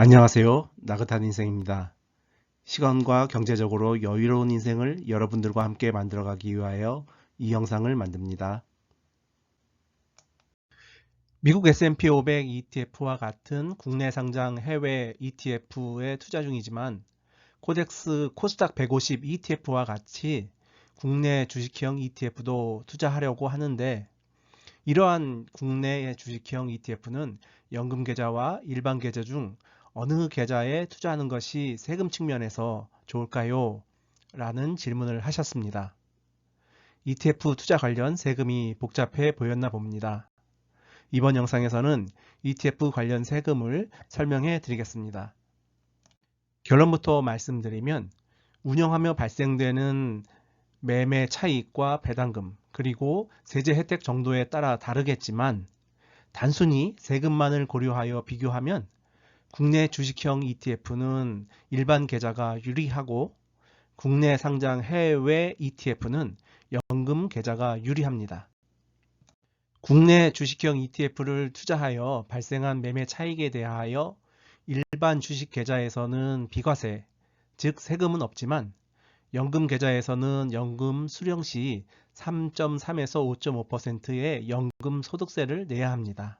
안녕하세요. 나긋한 인생입니다. 시간과 경제적으로 여유로운 인생을 여러분들과 함께 만들어가기 위하여 이 영상을 만듭니다. 미국 S&P 500 ETF와 같은 국내 상장 해외 ETF에 투자 중이지만 코덱스 코스닥 150 ETF와 같이 국내 주식형 ETF도 투자하려고 하는데, 이러한 국내의 주식형 ETF는 연금 계좌와 일반 계좌 중 어느 계좌에 투자하는 것이 세금 측면에서 좋을까요? 라는 질문을 하셨습니다. ETF 투자 관련 세금이 복잡해 보였나 봅니다. 이번 영상에서는 ETF 관련 세금을 설명해 드리겠습니다. 결론부터 말씀드리면, 운영하며 발생되는 매매 차익과 배당금, 그리고 세제 혜택 정도에 따라 다르겠지만, 단순히 세금만을 고려하여 비교하면 국내 주식형 ETF는 일반 계좌가 유리하고 국내 상장 해외 ETF는 연금 계좌가 유리합니다. 국내 주식형 ETF를 투자하여 발생한 매매 차익에 대하여 일반 주식 계좌에서는 비과세, 즉 세금은 없지만, 연금 계좌에서는 연금 수령 시 3.3에서 5.5%의 연금 소득세를 내야 합니다.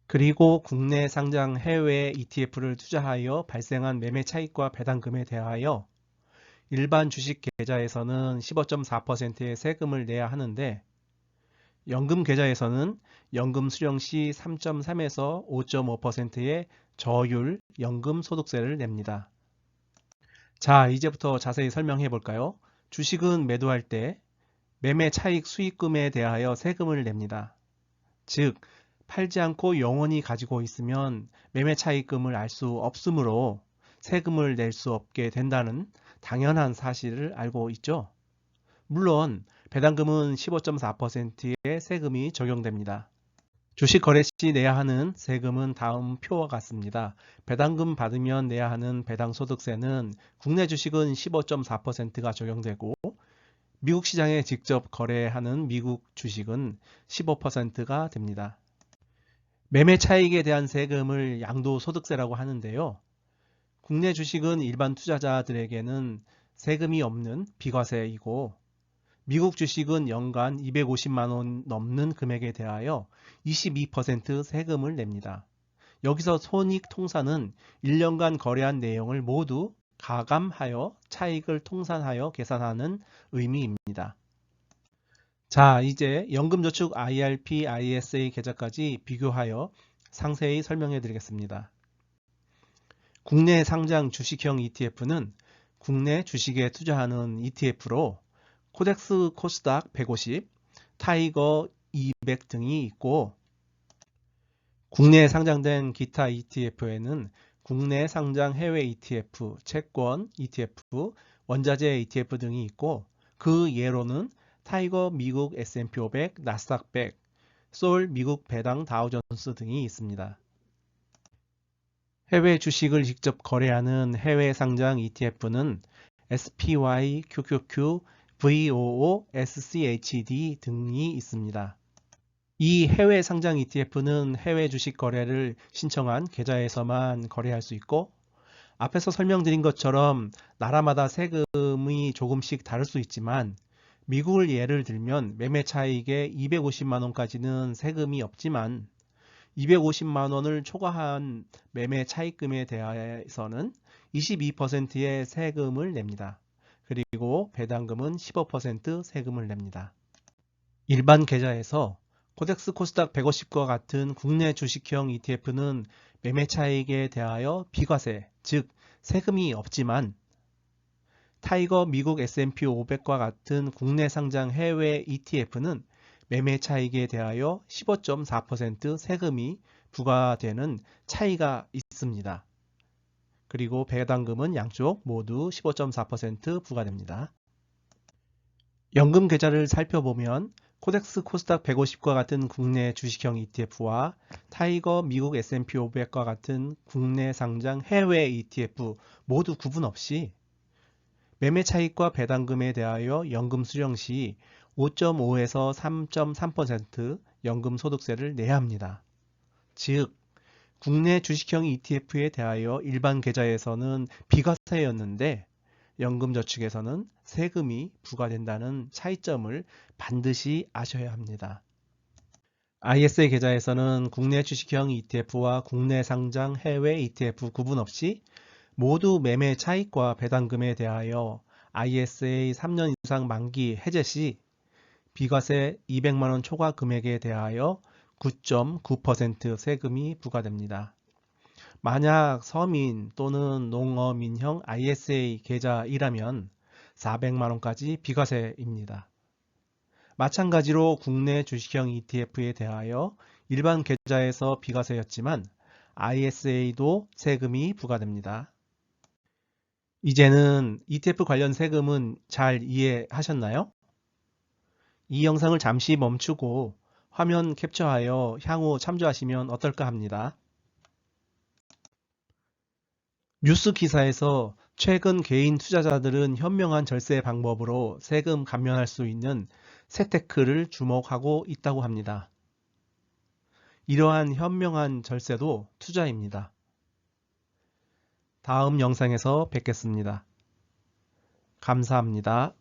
그리고 국내 상장 해외 ETF를 투자하여 발생한 매매 차익과 배당금에 대하여 일반 주식 계좌에서는 15.4%의 세금을 내야 하는데, 연금 계좌에서는 연금 수령 시 3.3에서 5.5%의 저율 연금 소득세를 냅니다. 자, 이제부터 자세히 설명해 볼까요? 주식은 매도할 때 매매 차익 수익금에 대하여 세금을 냅니다. 즉, 팔지 않고 영원히 가지고 있으면 매매 차익금을 알 수 없으므로 세금을 낼 수 없게 된다는 당연한 사실을 알고 있죠. 물론 배당금은 15.4%의 세금이 적용됩니다. 주식 거래 시 내야 하는 세금은 다음 표와 같습니다. 배당금 받으면 내야 하는 배당소득세는 국내 주식은 15.4%가 적용되고, 미국 시장에 직접 거래하는 미국 주식은 15%가 됩니다. 매매 차익에 대한 세금을 양도소득세라고 하는데요. 국내 주식은 일반 투자자들에게는 세금이 없는 비과세이고, 미국 주식은 연간 250만 원 넘는 금액에 대하여 22% 세금을 냅니다. 여기서 손익통산은 1년간 거래한 내용을 모두 가감하여 차익을 통산하여 계산하는 의미입니다. 자, 이제 연금저축 IRP, ISA 계좌까지 비교하여 상세히 설명해 드리겠습니다. 국내 상장 주식형 ETF는 국내 주식에 투자하는 ETF로 코덱스 코스닥 150, 타이거 200 등이 있고, 국내에 상장된 기타 ETF에는 국내 상장 해외 ETF, 채권 ETF, 원자재 ETF 등이 있고, 그 예로는 타이거 미국 S&P 500, 나스닥 100, 솔 미국 배당 다우존스 등이 있습니다. 해외 주식을 직접 거래하는 해외 상장 ETF는 SPY, QQQ, VOO, SCHD 등이 있습니다. 이 해외 상장 ETF는 해외 주식 거래를 신청한 계좌에서만 거래할 수 있고, 앞에서 설명드린 것처럼 나라마다 세금이 조금씩 다를 수 있지만, 미국을 예를 들면 매매 차익에 250만 원까지는 세금이 없지만 250만 원을 초과한 매매 차익금에 대해서는 22%의 세금을 냅니다. 그리고 배당금은 15% 세금을 냅니다. 일반 계좌에서 코덱스 코스닥 150과 같은 국내 주식형 ETF는 매매 차익에 대하여 비과세, 즉 세금이 없지만, 타이거 미국 S&P 500과 같은 국내 상장 해외 ETF는 매매 차익에 대하여 15.4% 세금이 부과되는 차이가 있습니다. 그리고 배당금은 양쪽 모두 15.4% 부과됩니다. 연금 계좌를 살펴보면 코덱스 코스닥 150과 같은 국내 주식형 ETF와 타이거 미국 S&P 500과 같은 국내 상장 해외 ETF 모두 구분 없이 매매 차익과 배당금에 대하여 연금 수령 시 5.5에서 3.3% 연금 소득세를 내야 합니다. 즉, 국내 주식형 ETF에 대하여 일반 계좌에서는 비과세였는데 연금저축에서는 세금이 부과된다는 차이점을 반드시 아셔야 합니다. ISA 계좌에서는 국내 주식형 ETF와 국내 상장 해외 ETF 구분 없이 모두 매매 차익과 배당금에 대하여 ISA 3년 이상 만기 해제 시 비과세 200만원 초과 금액에 대하여 9.9% 세금이 부과됩니다. 만약 서민 또는 농어민형 ISA 계좌이라면 400만원까지 비과세입니다. 마찬가지로 국내 주식형 ETF에 대하여 일반 계좌에서 비과세였지만 ISA도 세금이 부과됩니다. 이제는 ETF 관련 세금은 잘 이해하셨나요? 이 영상을 잠시 멈추고 화면 캡처하여 향후 참조하시면 어떨까 합니다. 뉴스 기사에서 최근 개인 투자자들은 현명한 절세 방법으로 세금 감면할 수 있는 세테크를 주목하고 있다고 합니다. 이러한 현명한 절세도 투자입니다. 다음 영상에서 뵙겠습니다. 감사합니다.